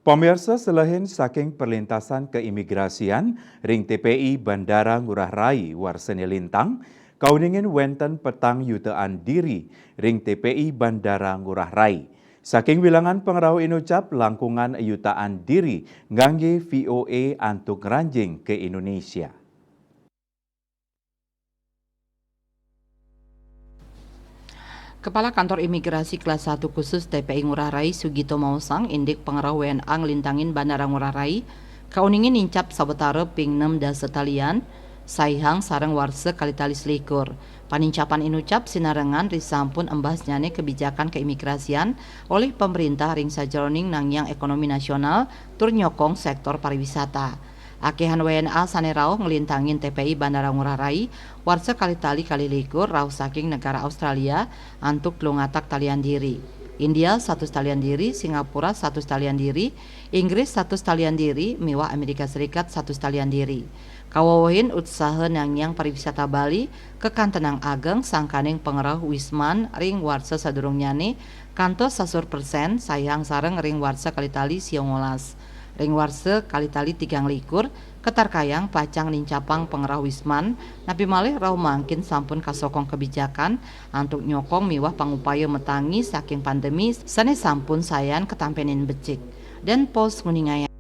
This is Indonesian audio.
Pemirsa selain saking perlintasan keimigrasian, ring TPI Bandara Ngurah Rai Warseni Lintang, kauningin wenten petang yutaan diri ring TPI Bandara Ngurah Rai. Saking wilangan pengerau inucap langkungan yutaan diri ngangge VOA antuk ranjing ke Indonesia. Kepala Kantor Imigrasi Kelas 1 Khusus TPI Ngurah Rai Sugito Mausang indik pengerau WNA ngelintangin Bandara Ngurah Rai kauningin nincap sabetare ping 6 dasa talian saihang sareng warse kalitalis likur. Panincapan inucap sinarengan risampun embas nyane kebijakan keimigrasian oleh pemerintah ring sajroning nangyang ekonomi nasional tur nyokong sektor pariwisata. Akehan WNA sanerau ngelintangin TPI Bandara Ngurah Rai warsa kali-tali kali likur rauh saking negara Australia antuk lungatak talian diri. India 100 talian diri, Singapura 100 talian diri, Inggris 100 talian diri, miwah Amerika Serikat 100 talian diri. Kawawahin utsaha nangyang pariwisata Bali kekantenang ageng sangkaning pengerah Wisman ring warsa sadurung nyane kantos 100% sayang sareng ring warsa kali-tali siongolas. Ring warse kali-tali 3 likur ketarkayang pacang nincapang pengerah Wisman napi malih rauh mangkin sampun kasokong kebijakan antuk nyokong miwah pangupaya metangi saking pandemi sane sampun sayan ketampenin becik dan pos nguningaya